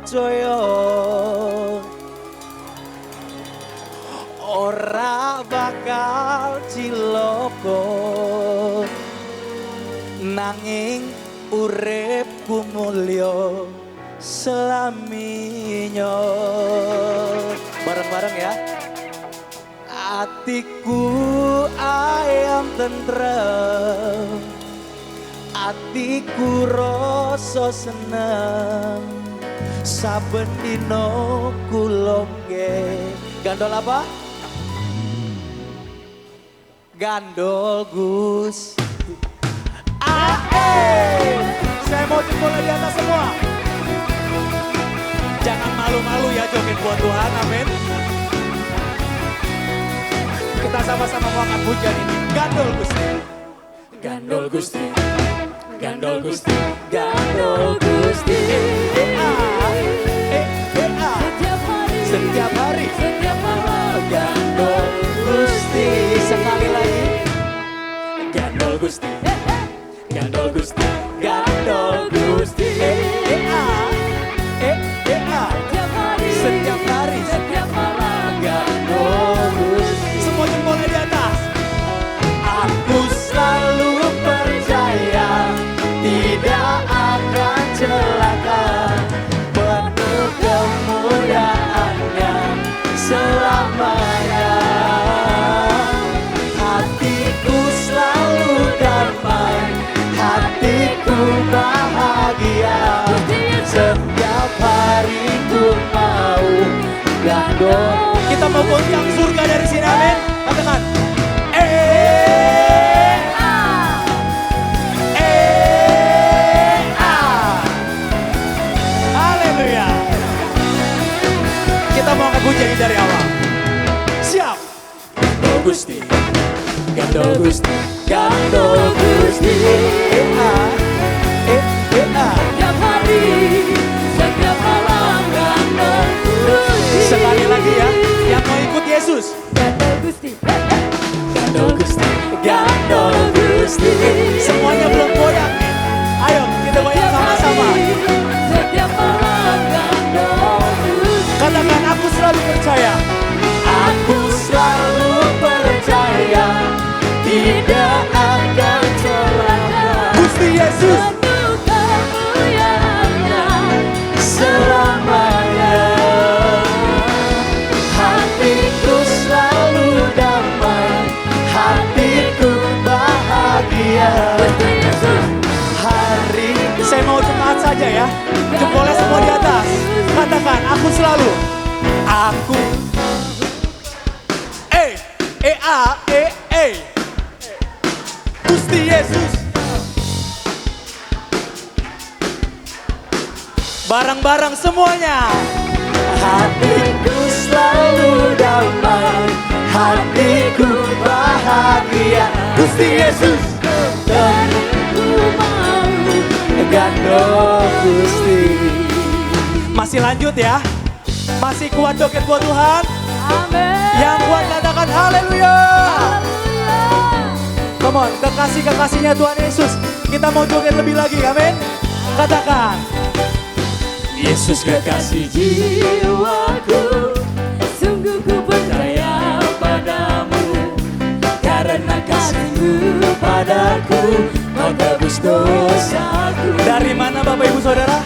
pracaya ora bakal cilaka nanging uripku mulya selaminya. Bareng-bareng ya. Atiku ayam tentrem, atiku rasa seneng, saben dino kula nggih gandol apa? Gandol Gus. Saya mau jempol di atas semua. Jangan malu-malu ya joget buat Tuhan, amin. Kita sama-sama mau angkat pujian ini. Gandol Gusti. Gandol Gusti. Gandol Gusti. Gandol Gusti. Setiap hari. Setiap malam. Gandol Gusti. Sekali lagi. Gandol Gusti. Gandol Gusti. Gandol Gusti. Setiap hari. Setiap malam. Gandol Gusti. Semua jempolnya di atas. Aku selalu percaya tidak akan celaka, penuh kemuliaan-Nya selamanya. Hatiku selalu damai, hatiku bahagia. Setiap hari ku mau gandol. Kita mau goncang surga dari sini, amin. Katakan. Haleluya. Kita mau angkat pujian dari awal. Siap. Gandol Gusti. Gandol Gusti. Gandol Gusti. Setiap hari, setiap malam gandol Gusti. Sekali lagi ya, yang mau ikut Yesus. Gandol Gusti. Gandol Gusti. Gandol Gusti. Semuanya belum goyang nih. Ayo kita goyang sama-sama. Setiap malam gandol Gusti. Katakan aku selalu percaya. Aku selalu percaya tidak akan celaka. Gusti Yesus. Selamanya hatiku selalu damai, hatiku bahagia. Hari saya mau jemaat saja ya, jempolnya semua di atas. Katakan aku selalu, aku Gusti Yesus. Bareng-bareng semuanya. Hatiku selalu damai, hatiku bahagia. Gusti Yesus. Dan ku mau gandol Gusti. Masih lanjut ya. Masih kuat joget buat Tuhan. Amin. Yang kuat katakan haleluya. Come on, kekasih-kekasihnya Tuhan Yesus. Kita mau joget lebih lagi, amin. Katakan. Yesus kekasih jiwaku, sungguh ku percaya padamu, karena kasih-Mu padaku, Kau tebus dosaku. Dari mana Bapak Ibu Saudara?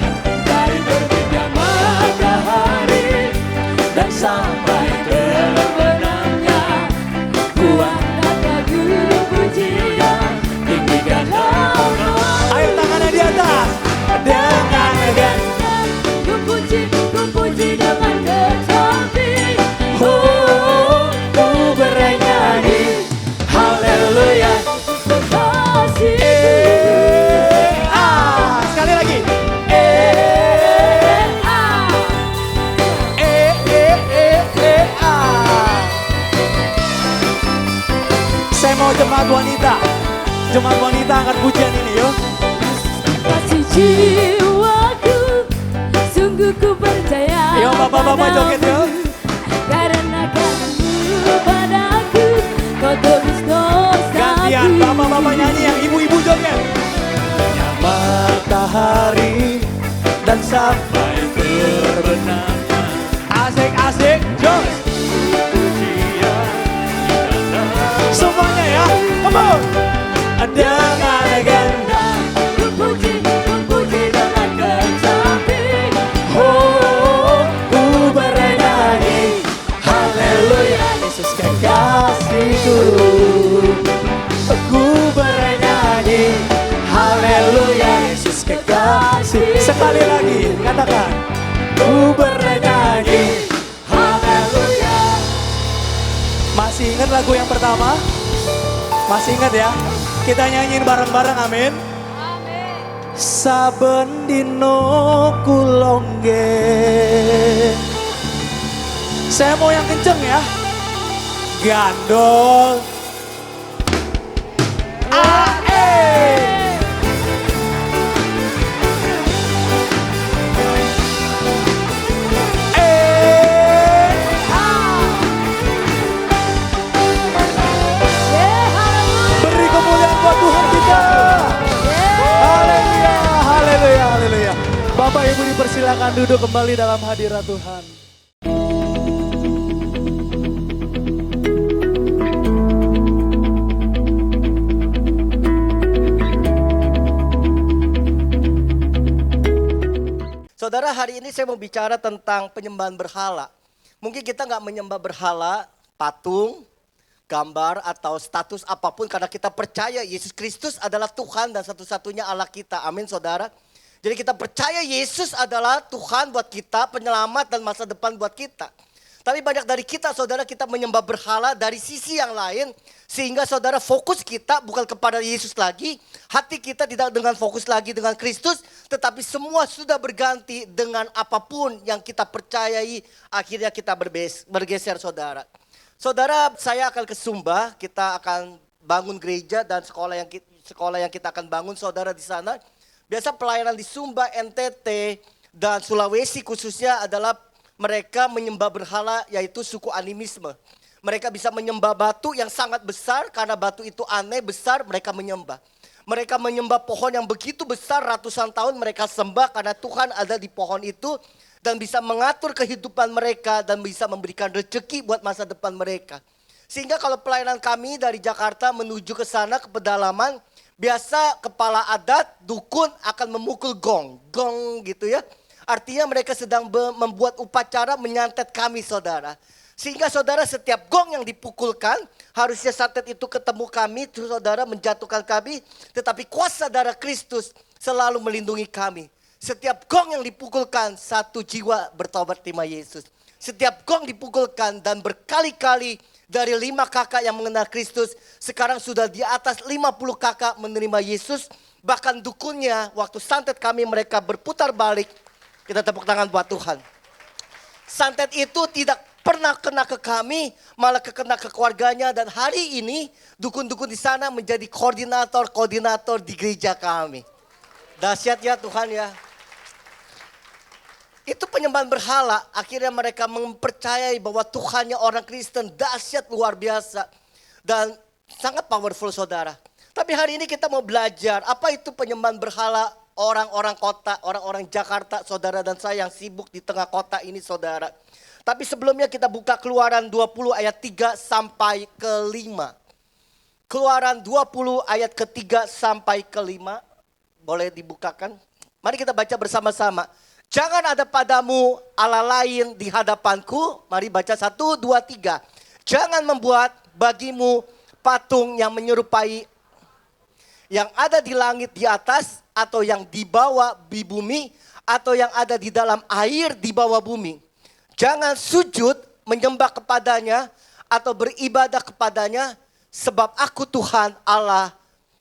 Dari terbitnya matahari dan sampai terbenamnya, kuangkat lagu pujian, tinggikan nama. Ayo tangannya di atas. Dengan Ku puji dengan kecapi. Oh, ku bernyanyi haleluya. Sekali lagi. Saya mau jemaat wanita. Jemaat wanita angkat pujian ini yuk. Kasih jiwaku, sungguh ku percaya. Yo bapak-bapak joget yuk. Karena kasih-Mu padaku, Kau tebus dosaku. Gantian bapak-bapak nyanyi, yang ibu-ibu joget. Matahari dan sampai berbenahnya. Asik-asik, Jos. Semuanya ya, come on. Dengan legenda Puji dengan kecapi. oh, ku bernyanyi haleluya Yesus kekasihku. Ku bernyanyi haleluya Yesus kekasih. Sekali lagi katakan, ku bernyanyi haleluya. Masih ingat lagu yang pertama? Masih ingat ya? Kita nyanyiin bareng-bareng, amin. Saben dino kulongge. Saya mau yang kenceng ya. Gandol. Beri kemuliaan buat Tuhan kita. Haleluya, haleluya, haleluya. Bapak Ibu dipersilakan duduk kembali dalam hadirat Tuhan. Saudara, hari ini saya mau bicara tentang penyembahan berhala. Mungkin kita nggak menyembah berhala, patung, gambar, atau status apapun. Karena kita percaya Yesus Kristus adalah Tuhan dan satu-satunya Allah kita. Amin saudara. Jadi kita percaya Yesus adalah Tuhan buat kita, penyelamat dan masa depan buat kita. Tapi banyak dari kita saudara, kita menyembah berhala dari sisi yang lain. Sehingga saudara fokus kita bukan kepada Yesus lagi. Hati kita tidak dengan fokus lagi dengan Kristus. Tetapi semua sudah berganti dengan apapun yang kita percayai. Akhirnya kita bergeser saudara. Saudara, saya akan ke Sumba. Kita akan bangun gereja dan sekolah yang kita akan bangun saudara di sana. Biasa pelayanan di Sumba, NTT dan Sulawesi khususnya adalah mereka menyembah berhala, yaitu suku animisme. Mereka bisa menyembah batu yang sangat besar karena batu itu aneh besar, mereka menyembah. Mereka menyembah pohon yang begitu besar ratusan tahun mereka sembah karena Tuhan ada di pohon itu dan bisa mengatur kehidupan mereka dan bisa memberikan rezeki buat masa depan mereka. Sehingga kalau pelayanan kami dari Jakarta menuju ke sana ke pedalaman, biasa kepala adat, dukun akan memukul gong gitu ya. Artinya mereka sedang membuat upacara menyantet kami saudara. Sehingga saudara setiap gong yang dipukulkan, harusnya santet itu ketemu kami, saudara menjatuhkan kami. Tetapi kuasa darah Kristus selalu melindungi kami. Setiap gong yang dipukulkan, satu jiwa bertobat terima Yesus. Setiap gong dipukulkan dan berkali-kali dari 5 kakak yang mengenal Kristus, sekarang sudah di atas 50 kakak menerima Yesus. Bahkan dukunnya waktu santet kami mereka berputar balik. Kita tepuk tangan buat Tuhan. Santet itu tidak pernah kena ke kami, malah kena ke keluarganya. Dan hari ini dukun-dukun di sana menjadi koordinator di gereja kami. Dahsyat ya Tuhan ya. Itu penyembahan berhala, akhirnya mereka mempercayai bahwa Tuhannya orang Kristen dahsyat luar biasa. Dan sangat powerful saudara. Tapi hari ini kita mau belajar apa itu penyembahan berhala. Orang-orang kota, orang-orang Jakarta, saudara dan saya yang sibuk di tengah kota ini saudara. Tapi sebelumnya kita buka Keluaran 20 ayat 3 sampai ke 5. Keluaran 20 ayat ke-3 sampai ke-5. Boleh dibukakan? Mari kita baca bersama-sama. Jangan ada padamu Allah lain di hadapanku. Mari baca 1, 2, 3. Jangan membuat bagimu patung yang menyerupai yang ada di langit di atas, atau yang di bawah di bumi, atau yang ada di dalam air di bawah bumi. Jangan sujud menyembah kepadanya atau beribadah kepadanya, sebab aku Tuhan Allah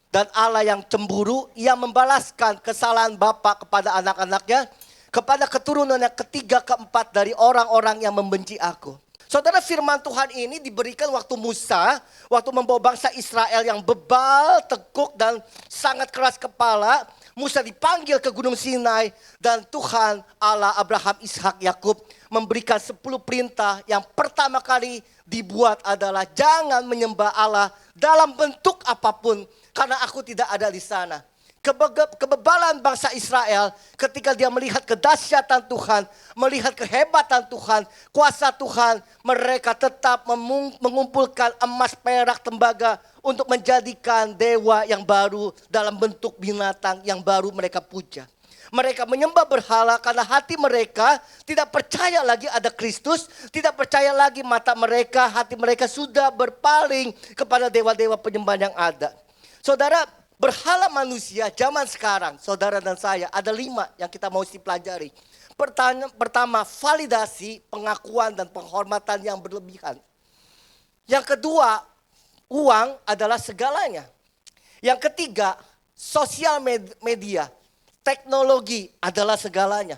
dan Allah yang cemburu, yang membalaskan kesalahan bapa kepada anak-anaknya, kepada keturunan yang ketiga keempat dari orang-orang yang membenci aku. Saudara, firman Tuhan ini diberikan waktu Musa, waktu membawa bangsa Israel yang bebal, tekuk dan sangat keras kepala. Musa dipanggil ke Gunung Sinai dan Tuhan Allah Abraham, Ishak, Yakub memberikan 10 perintah. Yang pertama kali dibuat adalah jangan menyembah Allah dalam bentuk apapun karena aku tidak ada di sana. Kebebalan bangsa Israel ketika dia melihat kedahsyatan Tuhan, melihat kehebatan Tuhan, kuasa Tuhan, mereka tetap mengumpulkan emas, perak, tembaga untuk menjadikan dewa yang baru dalam bentuk binatang yang baru mereka puja. Mereka menyembah berhala karena hati mereka tidak percaya lagi ada Kristus, tidak percaya lagi mata mereka, hati mereka sudah berpaling kepada dewa-dewa penyembahan yang ada. Saudara, berhala manusia zaman sekarang, saudara dan saya, ada 5 yang kita mau pelajari. Pertama, validasi, pengakuan dan penghormatan yang berlebihan. Yang kedua, uang adalah segalanya. Yang ketiga, sosial media. Teknologi adalah segalanya.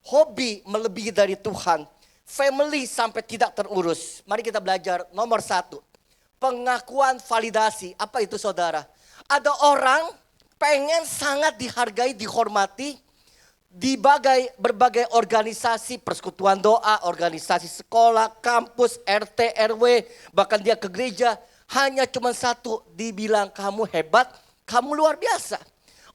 Hobi melebihi dari Tuhan. Family sampai tidak terurus. Mari kita belajar nomor 1. Pengakuan validasi. Apa itu saudara? Ada orang pengen sangat dihargai, dihormati. Di berbagai organisasi, persekutuan doa, organisasi sekolah, kampus, RT, RW. Bahkan dia ke gereja. Hanya cuma satu, dibilang kamu hebat, kamu luar biasa.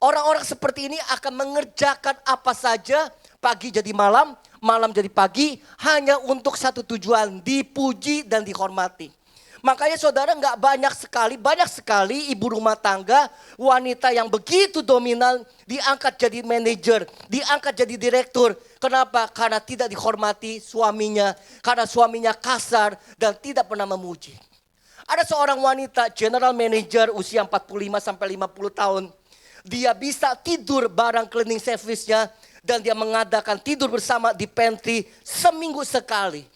Orang-orang seperti ini akan mengerjakan apa saja, pagi jadi malam, malam jadi pagi, hanya untuk satu tujuan, dipuji dan dihormati. Makanya saudara banyak sekali ibu rumah tangga, wanita yang begitu dominan, diangkat jadi manajer, diangkat jadi direktur. Kenapa? Karena tidak dihormati suaminya, karena suaminya kasar dan tidak pernah memuji. Ada seorang wanita general manager usia 45 sampai 50 tahun. Dia bisa tidur bareng cleaning service-nya dan dia mengadakan tidur bersama di pantry seminggu sekali.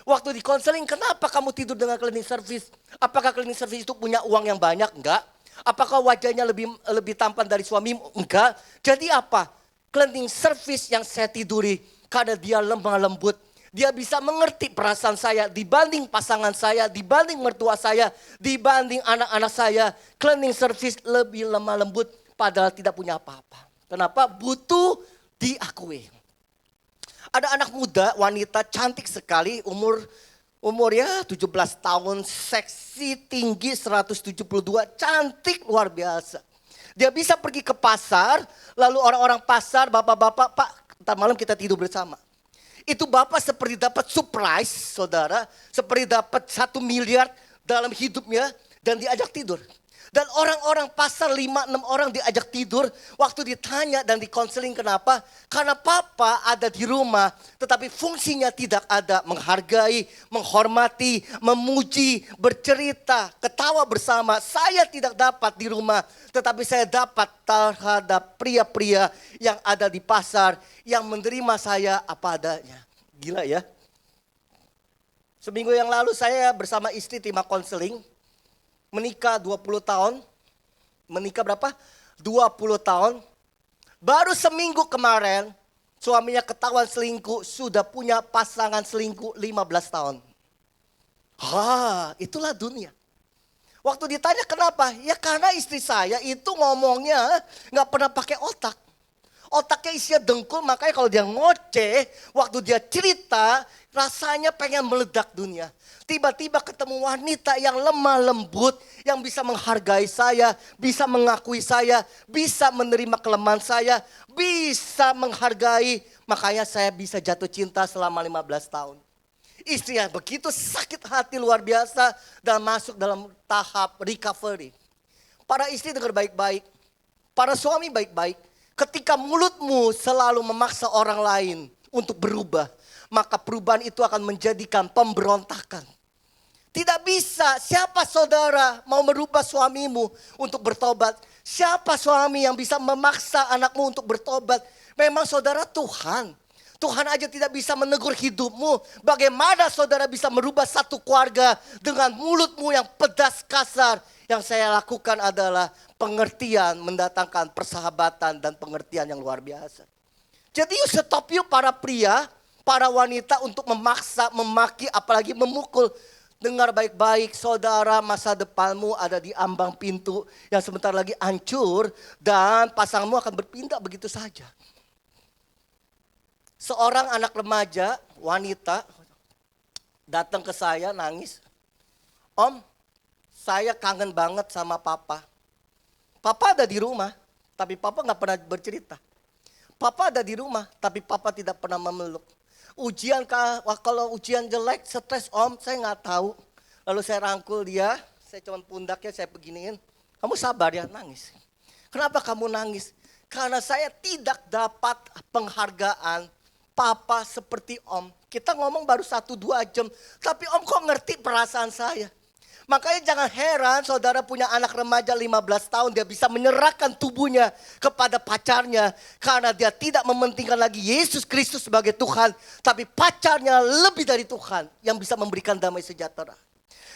Waktu di konseling, kenapa kamu tidur dengan cleaning service? Apakah cleaning service itu punya uang yang banyak? Enggak. Apakah wajahnya lebih tampan dari suamimu? Enggak. Jadi apa? Cleaning service yang saya tiduri karena dia lemah lembut. Dia bisa mengerti perasaan saya dibanding pasangan saya, dibanding mertua saya, dibanding anak-anak saya. Cleaning service lebih lemah lembut. Padahal tidak punya apa-apa. Kenapa? Butuh diakui. Ada anak muda, wanita cantik sekali, umur ya 17 tahun, seksi, tinggi 172, cantik luar biasa. Dia bisa pergi ke pasar, lalu orang-orang pasar, bapak-bapak, Pak, ntar malam kita tidur bersama. Itu bapak seperti dapat surprise, saudara, seperti dapat 1 miliar dalam hidupnya dan diajak tidur. Dan orang-orang pasar 5-6 orang diajak tidur. Waktu ditanya dan dikonseling kenapa? Karena papa ada di rumah tetapi fungsinya tidak ada. Menghargai, menghormati, memuji, bercerita, ketawa bersama. Saya tidak dapat di rumah tetapi saya dapat terhadap pria-pria yang ada di pasar. Yang menerima saya apa adanya. Gila ya. Seminggu yang lalu saya bersama istri timah konseling. Menikah 20 tahun. Menikah berapa? 20 tahun. Baru seminggu kemarin suaminya ketahuan selingkuh, sudah punya pasangan selingkuh 15 tahun. Itulah dunia. Waktu ditanya kenapa? Ya karena istri saya itu ngomongnya gak pernah pakai otak. Otaknya isinya dengkul, makanya kalau dia ngoceh, waktu dia cerita, rasanya pengen meledak dunia. Tiba-tiba ketemu wanita yang lemah lembut, yang bisa menghargai saya, bisa mengakui saya, bisa menerima kelemahan saya, bisa menghargai. Makanya saya bisa jatuh cinta selama 15 tahun. Istrinya begitu sakit hati luar biasa dan masuk dalam tahap recovery. Para istri dengar baik-baik, para suami baik-baik. Ketika mulutmu selalu memaksa orang lain untuk berubah, maka perubahan itu akan menjadikan pemberontakan. Tidak bisa, siapa saudara mau merubah suamimu untuk bertobat? Siapa suami yang bisa memaksa anakmu untuk bertobat? Memang saudara Tuhan. Tuhan aja tidak bisa menegur hidupmu. Bagaimana saudara bisa merubah satu keluarga dengan mulutmu yang pedas kasar? Yang saya lakukan adalah pengertian, mendatangkan persahabatan dan pengertian yang luar biasa. Jadi stop yuk para pria, para wanita untuk memaksa, memaki, apalagi memukul. Dengar baik-baik saudara, masa depanmu ada di ambang pintu yang sebentar lagi hancur dan pasanganmu akan berpindah begitu saja. Seorang anak remaja, wanita, datang ke saya nangis. Om, saya kangen banget sama papa. Papa ada di rumah, tapi papa nggak pernah bercerita. Papa ada di rumah, tapi papa tidak pernah memeluk. Kalau ujian jelek, stres om, saya nggak tahu. Lalu saya rangkul dia, saya cuma pundaknya saya beginiin. Kamu sabar ya, nangis. Kenapa kamu nangis? Karena saya tidak dapat penghargaan papa seperti om. Kita ngomong baru 1-2 jam, tapi om kok ngerti perasaan saya. Makanya jangan heran saudara punya anak remaja 15 tahun, dia bisa menyerahkan tubuhnya kepada pacarnya. Karena dia tidak mementingkan lagi Yesus Kristus sebagai Tuhan, tapi pacarnya lebih dari Tuhan yang bisa memberikan damai sejahtera.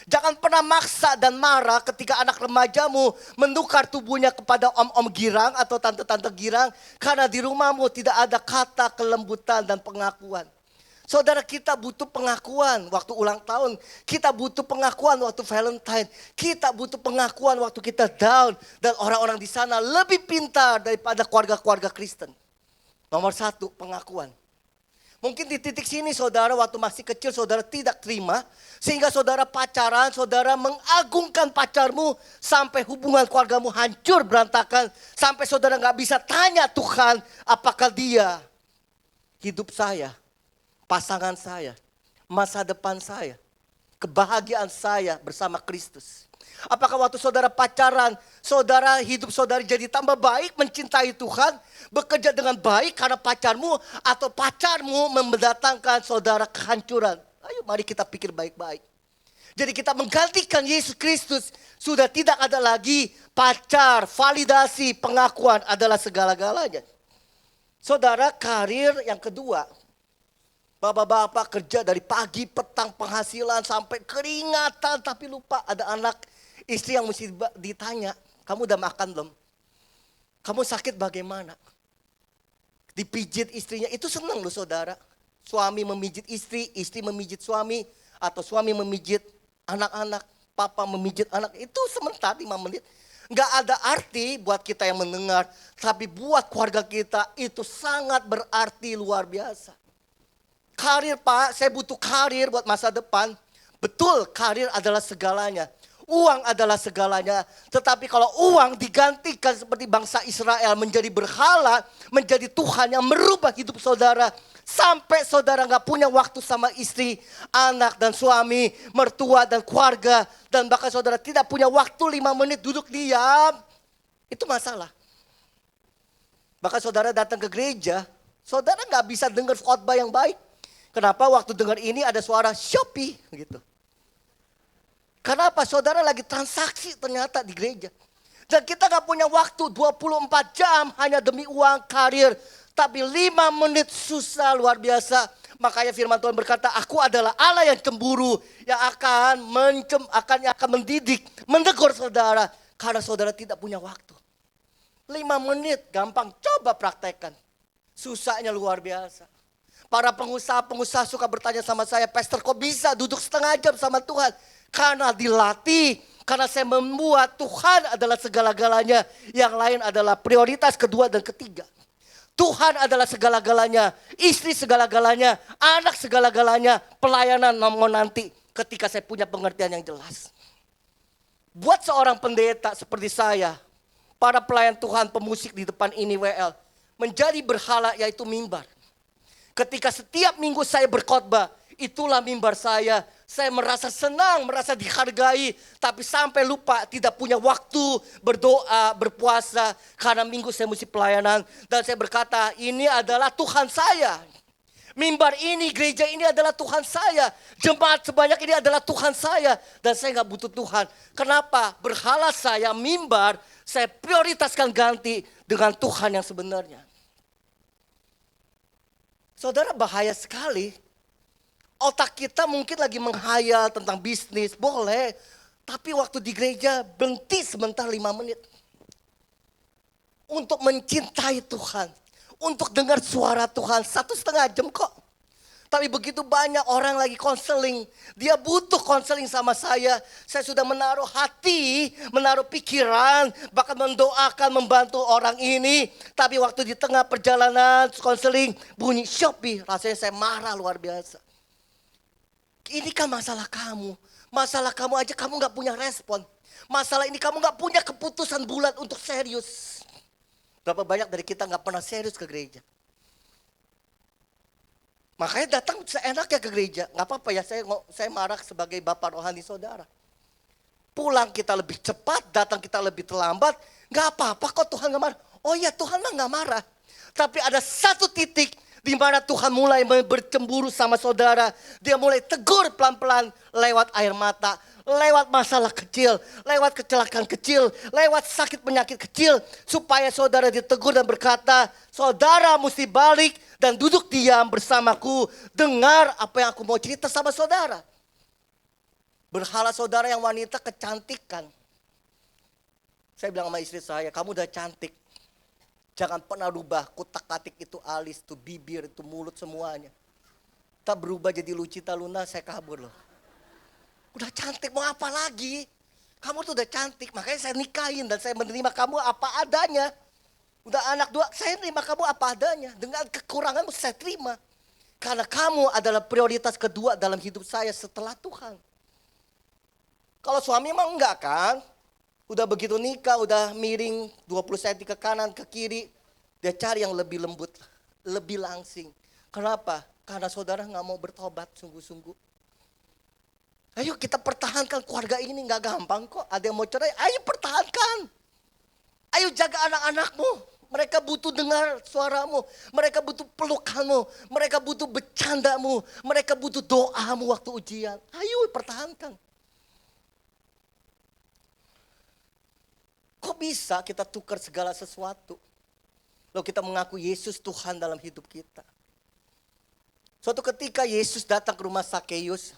Jangan pernah maksa dan marah ketika anak remajamu menukar tubuhnya kepada om-om girang atau tante-tante girang. Karena di rumahmu tidak ada kata kelembutan dan pengakuan. Saudara, kita butuh pengakuan waktu ulang tahun. Kita butuh pengakuan waktu Valentine. Kita butuh pengakuan waktu kita down. Dan orang-orang di sana lebih pintar daripada keluarga-keluarga Kristen. Nomor 1, pengakuan. Mungkin di titik sini saudara waktu masih kecil saudara tidak terima. Sehingga saudara pacaran, saudara mengagungkan pacarmu. Sampai hubungan keluargamu hancur berantakan. Sampai saudara gak bisa tanya Tuhan, apakah dia hidup saya, pasangan saya, masa depan saya, kebahagiaan saya bersama Kristus. Apakah waktu saudara pacaran, saudara hidup saudara jadi tambah baik, mencintai Tuhan, bekerja dengan baik karena pacarmu, atau pacarmu mendatangkan saudara kehancuran? Ayo mari kita pikir baik-baik. Jadi kita menggantikan Yesus Kristus, sudah tidak ada lagi pacar, validasi, pengakuan adalah segala-galanya. Saudara, karir yang kedua. Bapak-bapak kerja dari pagi, petang, penghasilan sampai keringatan. Tapi lupa ada anak istri yang mesti ditanya. Kamu udah makan belum? Kamu sakit bagaimana? Dipijit istrinya, itu senang loh saudara. Suami memijit istri, istri memijit suami. Atau suami memijit anak-anak, papa memijit anak. Itu sebentar 5 menit. Gak ada arti buat kita yang mendengar. Tapi buat keluarga kita itu sangat berarti luar biasa. Karir Pak, saya butuh karir buat masa depan. Betul, karir adalah segalanya. Uang adalah segalanya. Tetapi kalau uang digantikan seperti bangsa Israel menjadi berhala, menjadi Tuhan yang merubah hidup saudara. Sampai saudara gak punya waktu sama istri, anak dan suami, mertua dan keluarga. Dan bahkan saudara tidak punya waktu 5 menit duduk diam. Itu masalah. Bahkan saudara datang ke gereja, saudara gak bisa dengar khotbah yang baik. Kenapa waktu dengar ini ada suara Shopee gitu. Kenapa? Saudara lagi transaksi ternyata di gereja. Dan kita gak punya waktu 24 jam hanya demi uang, karir. Tapi 5 menit susah luar biasa. Makanya firman Tuhan berkata, aku adalah Allah yang cemburu. Yang akan mendidik, menegur saudara. Karena saudara tidak punya waktu. 5 menit gampang, coba praktekkan. Susahnya luar biasa. Para pengusaha suka bertanya sama saya, Pastor kok bisa duduk setengah jam sama Tuhan? Karena dilatih, karena saya membuat Tuhan adalah segala-galanya. Yang lain adalah prioritas kedua dan ketiga. Tuhan adalah segala-galanya, istri segala-galanya, anak segala-galanya, pelayanan nomor nanti ketika saya punya pengertian yang jelas. Buat seorang pendeta seperti saya, para pelayan Tuhan pemusik di depan ini WL, menjadi berhala yaitu mimbar. Ketika setiap minggu saya berkhotbah, itulah mimbar saya. Saya merasa senang, merasa dihargai. Tapi sampai lupa tidak punya waktu berdoa, berpuasa. Karena minggu saya mesti pelayanan. Dan saya berkata, ini adalah Tuhan saya. Mimbar ini, gereja ini adalah Tuhan saya. Jemaat sebanyak ini adalah Tuhan saya. Dan saya gak butuh Tuhan. Kenapa? Berhala saya, mimbar, saya prioritaskan ganti dengan Tuhan yang sebenarnya. Saudara, bahaya sekali. Otak kita mungkin lagi menghayal tentang bisnis, boleh. Tapi waktu di gereja berhenti sebentar 5 menit. Untuk mencintai Tuhan. Untuk dengar suara Tuhan 1,5 jam kok. Tapi begitu banyak orang lagi konseling. Dia butuh konseling sama saya. Saya sudah menaruh hati, menaruh pikiran. Bahkan mendoakan, membantu orang ini. Tapi waktu di tengah perjalanan konseling bunyi Shopee. Rasanya saya marah luar biasa. Ini kan masalah kamu. Masalah kamu aja kamu gak punya respon. Masalah ini kamu gak punya keputusan bulat untuk serius. Berapa banyak dari kita nggak pernah serius ke gereja. Makanya datang seenaknya ke gereja. Nggak apa-apa ya, saya marah sebagai bapak rohani saudara. Pulang kita lebih cepat, datang kita lebih terlambat. Nggak apa-apa kok Tuhan nggak marah. Oh iya, Tuhan mah nggak marah. Tapi ada satu titik di mana Tuhan mulai bercemburu sama saudara. Dia mulai tegur pelan-pelan lewat air mata. Lewat masalah kecil, lewat kecelakaan kecil, lewat sakit penyakit kecil. Supaya saudara ditegur dan berkata, saudara mesti balik dan duduk diam bersamaku. Dengar apa yang aku mau cerita sama saudara. Berhala saudara yang wanita kecantikan. Saya bilang sama istri saya, kamu udah cantik. Jangan pernah rubah kutak-katik itu alis, itu bibir, itu mulut semuanya. Tak berubah jadi Lucita Luna, saya kabur loh. Udah cantik, mau apa lagi? Kamu tuh udah cantik, makanya saya nikahin dan saya menerima kamu apa adanya. Udah anak 2, saya menerima kamu apa adanya. Dengan kekuranganmu saya terima. Karena kamu adalah prioritas kedua dalam hidup saya setelah Tuhan. Kalau suami emang enggak kan? Udah begitu nikah, udah miring 20 cm ke kanan, ke kiri. Dia cari yang lebih lembut, lebih langsing. Kenapa? Karena saudara gak mau bertobat sungguh-sungguh. Ayo kita pertahankan keluarga ini, gak gampang kok. Ada yang mau cerai, ayo pertahankan. Ayo jaga anak-anakmu. Mereka butuh dengar suaramu. Mereka butuh pelukanmu. Mereka butuh bercandamu. Mereka butuh doamu waktu ujian. Ayo pertahankan. Kok bisa kita tukar segala sesuatu? Lalu kita mengaku Yesus Tuhan dalam hidup kita. Suatu ketika Yesus datang ke rumah Sakeus.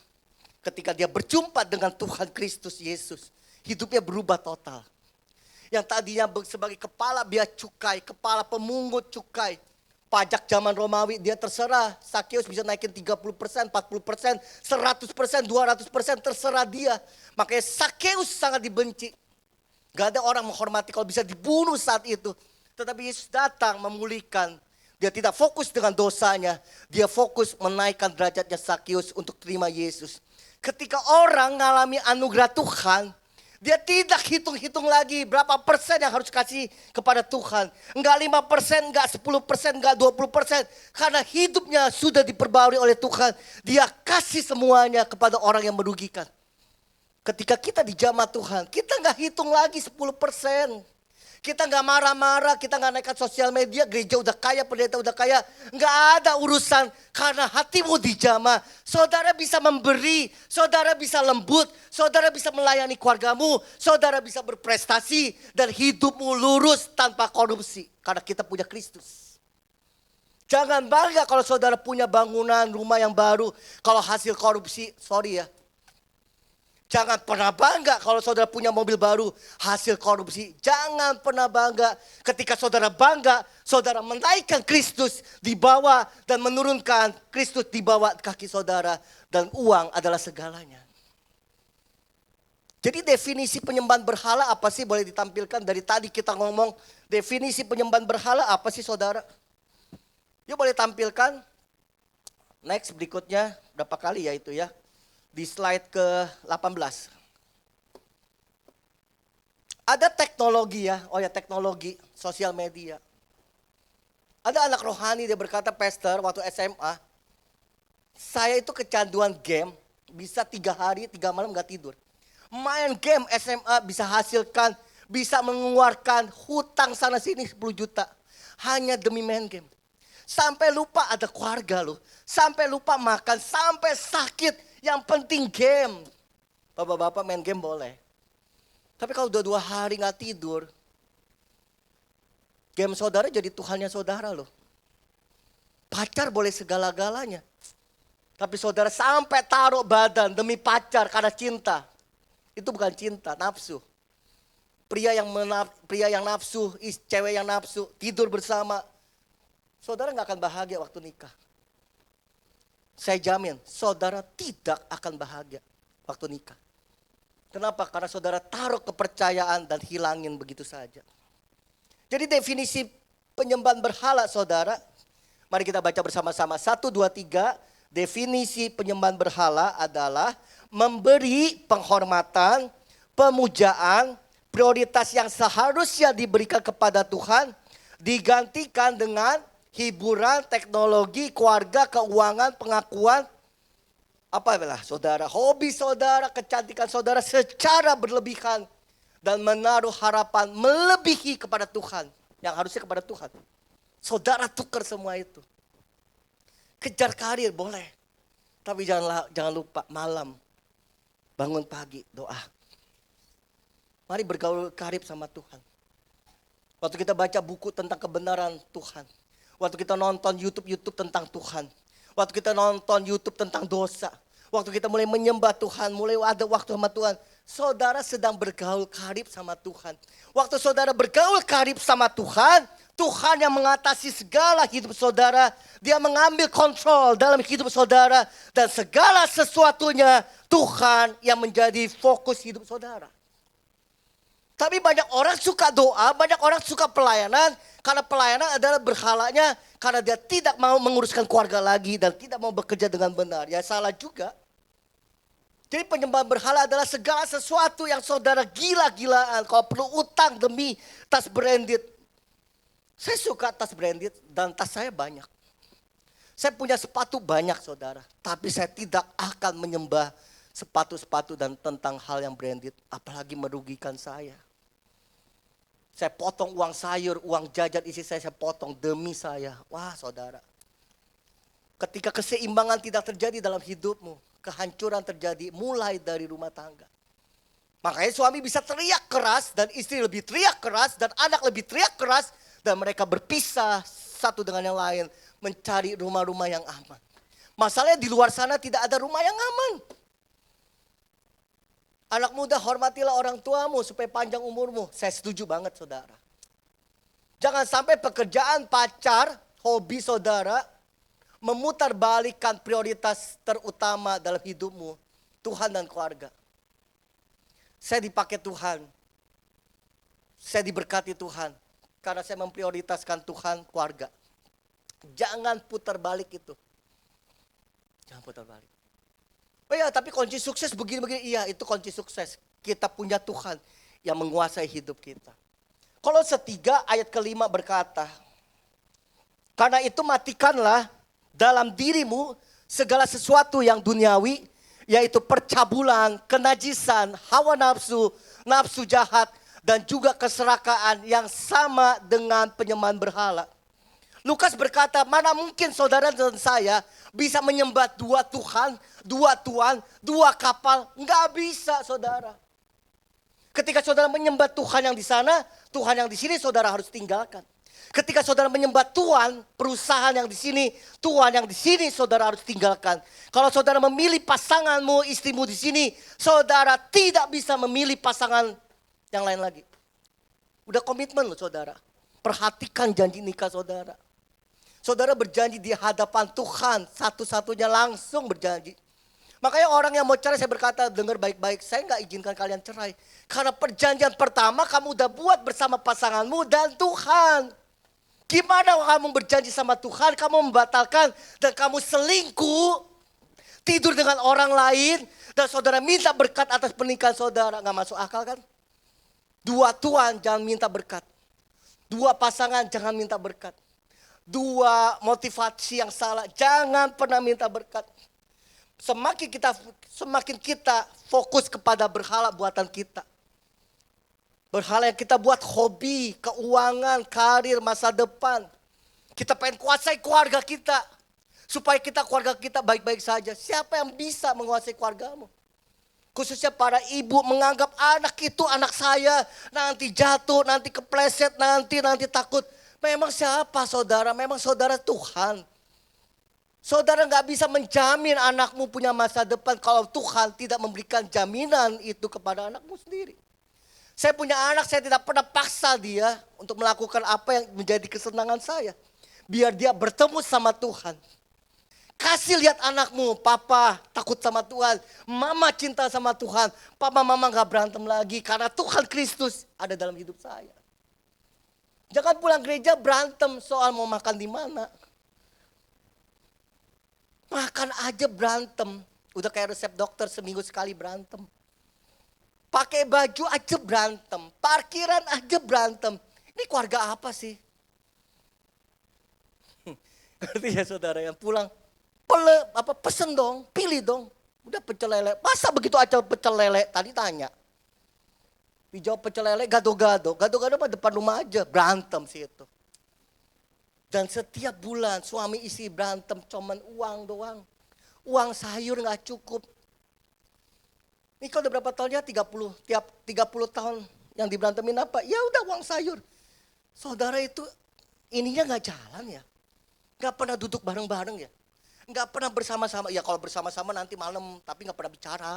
Ketika dia berjumpa dengan Tuhan Kristus Yesus, hidupnya berubah total. Yang tadinya sebagai kepala bea cukai, kepala pemungut cukai, pajak zaman Romawi, dia terserah. Sakeus bisa naikin 30%, 40%, 100%, 200%, terserah dia. Makanya Sakeus sangat dibenci. Gak ada orang menghormati kalau bisa dibunuh saat itu. Tetapi Yesus datang memulihkan. Dia tidak fokus dengan dosanya, dia fokus menaikkan derajatnya Sakeus untuk terima Yesus. Ketika orang mengalami anugerah Tuhan, dia tidak hitung-hitung lagi berapa persen yang harus kasih kepada Tuhan. Enggak 5%, enggak 10%, enggak 20%. Karena hidupnya sudah diperbarui oleh Tuhan. Dia kasih semuanya kepada orang yang merugikan. Ketika kita dijamah Tuhan, kita enggak hitung lagi 10%. Kita gak marah-marah, kita gak naikkan sosial media, gereja udah kaya, pendeta udah kaya. Gak ada urusan karena hatimu dijamah. Saudara bisa memberi, saudara bisa lembut, saudara bisa melayani keluargamu, saudara bisa berprestasi dan hidupmu lurus tanpa korupsi. Karena kita punya Kristus. Jangan bangga kalau saudara punya bangunan, rumah yang baru. Kalau hasil korupsi, sorry ya. Jangan pernah bangga kalau saudara punya mobil baru hasil korupsi. Jangan pernah bangga ketika saudara bangga, saudara menaikkan Kristus di bawah dan menurunkan Kristus di bawah kaki saudara. Dan uang adalah segalanya. Jadi definisi penyembahan berhala apa sih, boleh ditampilkan? Dari tadi kita ngomong definisi penyembahan berhala apa sih saudara? Yuk boleh tampilkan. Next berikutnya, berapa kali ya itu ya? Di slide ke-18. Ada teknologi ya, oh ya teknologi, sosial media. Ada anak rohani dia berkata, Pastor waktu SMA, saya itu kecanduan game, bisa 3 hari 3 malam gak tidur. Main game SMA bisa hasilkan, bisa mengeluarkan hutang sana sini 10 juta. Hanya demi main game. Sampai lupa ada keluarga loh, sampai lupa makan, sampai sakit. Yang penting game. Bapak-bapak main game boleh. Tapi kalau udah 2 hari gak tidur, game saudara jadi Tuhannya saudara loh. Pacar boleh segala-galanya. Tapi saudara sampai taruh badan demi pacar karena cinta. Itu bukan cinta, nafsu. Pria yang nafsu, cewek yang nafsu, tidur bersama. Saudara gak akan bahagia waktu nikah. Saya jamin, saudara tidak akan bahagia waktu nikah. Kenapa? Karena saudara taruh kepercayaan dan hilangin begitu saja. Jadi definisi penyembahan berhala saudara, mari kita baca bersama-sama. 1, 2, 3, definisi penyembahan berhala adalah memberi penghormatan, pemujaan, prioritas yang seharusnya diberikan kepada Tuhan, digantikan dengan hiburan, teknologi, keluarga, keuangan, pengakuan, apalah saudara, hobi saudara, kecantikan saudara secara berlebihan dan menaruh harapan melebihi kepada Tuhan yang harusnya kepada Tuhan. Saudara tukar semua itu. Kejar karir boleh, tapi jangan lupa malam bangun pagi doa. Mari bergaul karib sama Tuhan. Waktu kita baca buku tentang kebenaran Tuhan. Waktu kita nonton YouTube tentang Tuhan. Waktu kita nonton YouTube tentang dosa. Waktu kita mulai menyembah Tuhan, mulai ada waktu sama Tuhan. Saudara sedang bergaul karib sama Tuhan. Waktu saudara bergaul karib sama Tuhan, Tuhan yang mengatasi segala hidup saudara. Dia mengambil kontrol dalam hidup saudara. Dan segala sesuatunya Tuhan yang menjadi fokus hidup saudara. Tapi banyak orang suka doa, banyak orang suka pelayanan. Karena pelayanan adalah berhalanya karena dia tidak mau menguruskan keluarga lagi dan tidak mau bekerja dengan benar. Ya salah juga. Jadi penyembahan berhala adalah segala sesuatu yang saudara gila-gilaan. Kalau perlu utang demi tas branded. Saya suka tas branded dan tas saya banyak. Saya punya sepatu banyak saudara. Tapi saya tidak akan menyembah sepatu-sepatu dan tentang hal yang branded. Apalagi merugikan saya. Saya potong uang sayur, uang jajan isi saya potong demi saya. Wah saudara. Ketika keseimbangan tidak terjadi dalam hidupmu. Kehancuran terjadi mulai dari rumah tangga. Makanya suami bisa teriak keras dan istri lebih teriak keras dan anak lebih teriak keras. Dan mereka berpisah satu dengan yang lain mencari rumah-rumah yang aman. Masalahnya di luar sana tidak ada rumah yang aman. Anak muda hormatilah orang tuamu supaya panjang umurmu. Saya setuju banget saudara. Jangan sampai pekerjaan, pacar, hobi saudara memutarbalikkan prioritas terutama dalam hidupmu. Tuhan dan keluarga. Saya dipakai Tuhan. Saya diberkati Tuhan. Karena saya memprioritaskan Tuhan, keluarga. Jangan putar balik itu. Jangan putar balik. Oh ya, tapi kunci sukses begini-begini. Iya, itu kunci sukses. Kita punya Tuhan yang menguasai hidup kita. Kolose 3 ayat ke-5 berkata, karena itu matikanlah dalam dirimu segala sesuatu yang duniawi, yaitu percabulan, kenajisan, hawa nafsu, nafsu jahat, dan juga keserakaan yang sama dengan penyembahan berhala. Lukas berkata, mana mungkin saudara dan saya bisa menyembah dua Tuhan, dua tuan, dua kapal. Enggak bisa saudara. Ketika saudara menyembah Tuhan yang di sana, Tuhan yang di sini saudara harus tinggalkan. Ketika saudara menyembah Tuhan, perusahaan yang di sini, Tuhan yang di sini saudara harus tinggalkan. Kalau saudara memilih pasanganmu, istrimu di sini, saudara tidak bisa memilih pasangan yang lain lagi. Udah komitmen loh saudara. Perhatikan janji nikah saudara. Saudara berjanji di hadapan Tuhan. Satu-satunya langsung berjanji. Makanya orang yang mau cerai saya berkata dengar baik-baik. Saya gak izinkan kalian cerai. Karena perjanjian pertama kamu udah buat bersama pasanganmu dan Tuhan. Gimana kamu berjanji sama Tuhan. Kamu membatalkan dan kamu selingkuh. Tidur dengan orang lain. Dan saudara minta berkat atas pernikahan saudara. Gak masuk akal kan? Dua tuan jangan minta berkat. Dua pasangan jangan minta berkat. Dua motivasi yang salah jangan pernah minta berkat. Semakin kita fokus kepada berhala buatan kita. Berhala yang kita buat hobi, keuangan, karir, masa depan. Kita pengen kuasai keluarga kita. Supaya keluarga kita baik-baik saja. Siapa yang bisa menguasai keluargamu? Khususnya para ibu menganggap anak itu anak saya. Nanti jatuh, nanti kepleset, nanti takut. Memang siapa saudara? Memang saudara Tuhan. Saudara gak bisa menjamin anakmu punya masa depan kalau Tuhan tidak memberikan jaminan itu kepada anakmu sendiri. Saya punya anak, saya tidak pernah paksa dia untuk melakukan apa yang menjadi kesenangan saya. Biar dia bertemu sama Tuhan. Kasih lihat anakmu, papa takut sama Tuhan, mama cinta sama Tuhan, papa mama gak berantem lagi karena Tuhan Kristus ada dalam hidup saya. Jangan pulang gereja berantem soal mau makan di mana. Makan aja berantem, udah kayak resep dokter seminggu sekali berantem. Pakai baju aja berantem, parkiran aja berantem. Ini keluarga apa sih? Ngerti ya saudara yang pulang. Pesen dong, pilih dong. Udah pecel lele. Masa begitu acara pecel lele? Tadi tanya. Dijawab pecel lele gado-gado. Gado-gado mah depan rumah aja. Berantem sih itu. Dan setiap bulan suami istri berantem cuman uang doang. Uang sayur gak cukup. Ini kalau udah berapa tahun ya 30. Tiap 30 tahun yang diberantemin apa? Ya udah uang sayur. Saudara itu ininya gak jalan ya. Gak pernah duduk bareng-bareng ya. Gak pernah bersama-sama. Ya kalau bersama-sama nanti malam tapi gak pernah bicara.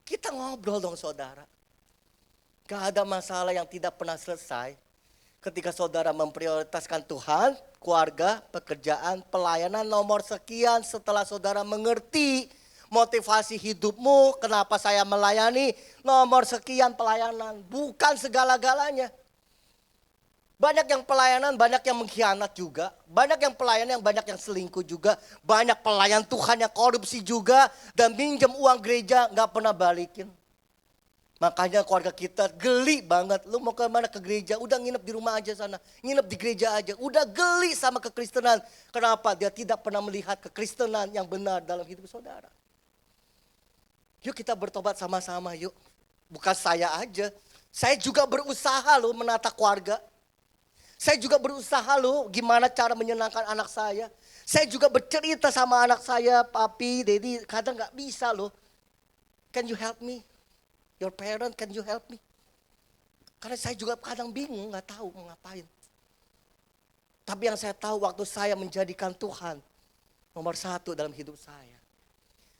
Kita ngobrol dong saudara. Gak ada masalah yang tidak pernah selesai. Ketika saudara memprioritaskan Tuhan, keluarga, pekerjaan, pelayanan nomor sekian setelah saudara mengerti motivasi hidupmu, kenapa saya melayani, nomor sekian pelayanan, bukan segala-galanya. Banyak yang pelayanan, banyak yang mengkhianat juga, banyak yang pelayanan, banyak yang selingkuh juga, banyak pelayan Tuhan yang korupsi juga, dan minjem uang gereja gak pernah balikin. Makanya keluarga kita geli banget. Lu mau ke mana? Ke gereja. Udah nginep di rumah aja sana. Nginep di gereja aja. Udah geli sama kekristenan. Kenapa? Dia tidak pernah melihat kekristenan yang benar dalam hidup saudara. Yuk kita bertobat sama-sama yuk. Bukan saya aja. Saya juga berusaha loh menata keluarga. Saya juga berusaha loh gimana cara menyenangkan anak saya. Saya juga bercerita sama anak saya. Papi, Dedi, kadang gak bisa loh. Can you help me? Your parent, can you help me? Karena saya juga kadang bingung, gak tahu mau ngapain. Tapi yang saya tahu waktu saya menjadikan Tuhan nomor 1 dalam hidup saya.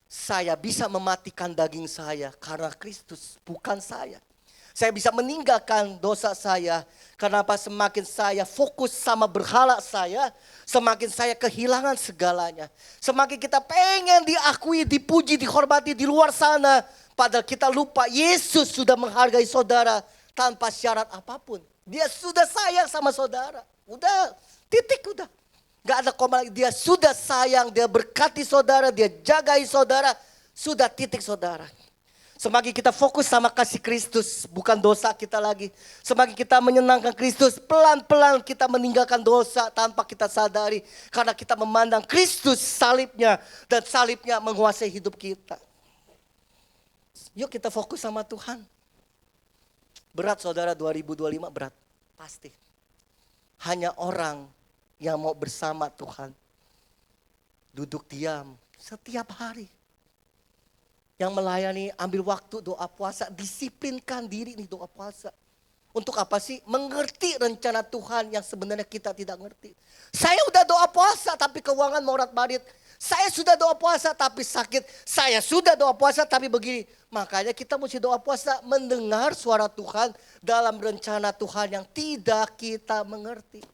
Saya bisa mematikan daging saya karena Kristus, bukan saya. Saya bisa meninggalkan dosa saya. Kenapa? Semakin saya fokus sama berhala saya, semakin saya kehilangan segalanya. Semakin kita pengen diakui, dipuji, dihormati di luar sana. Padahal kita lupa Yesus sudah menghargai saudara tanpa syarat apapun. Dia sudah sayang sama saudara. Udah, titik udah. Gak ada koma lagi. Dia sudah sayang, dia berkati saudara, dia jagai saudara. Sudah titik saudara. Semakin kita fokus sama kasih Kristus, bukan dosa kita lagi. Semakin kita menyenangkan Kristus, pelan-pelan kita meninggalkan dosa tanpa kita sadari. Karena kita memandang Kristus salibnya dan salibnya menguasai hidup kita. Yuk kita fokus sama Tuhan. Berat saudara 2025 berat. Pasti. Hanya orang yang mau bersama Tuhan. Duduk diam setiap hari. Yang melayani ambil waktu doa puasa. Disiplinkan diri nih doa puasa. Untuk apa sih? Mengerti rencana Tuhan yang sebenarnya kita tidak ngerti. Saya udah doa puasa tapi keuangan morat-marit. Saya sudah doa puasa tapi sakit. Saya sudah doa puasa tapi begini. Makanya kita mesti doa puasa mendengar suara Tuhan dalam rencana Tuhan yang tidak kita mengerti.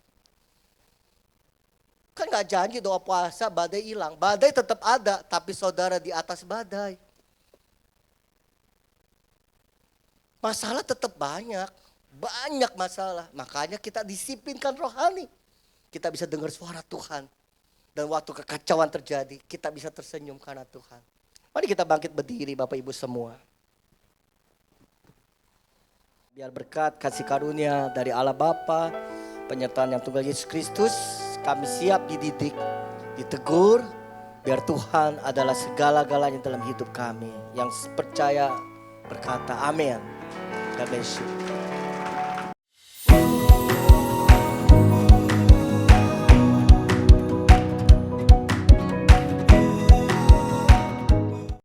Kan gak janji doa puasa badai hilang. Badai tetap ada tapi saudara di atas badai. Masalah tetap banyak. Banyak masalah. Makanya kita disiplinkan rohani. Kita bisa dengar suara Tuhan. Dan waktu kekacauan terjadi, kita bisa tersenyum karena Tuhan. Mari kita bangkit berdiri Bapak Ibu semua. Biar berkat kasih karunia dari Allah Bapa, penyertaan yang tunggal Yesus Kristus, kami siap dididik, ditegur, biar Tuhan adalah segala-galanya dalam hidup kami. Yang percaya berkata amin. God bless you.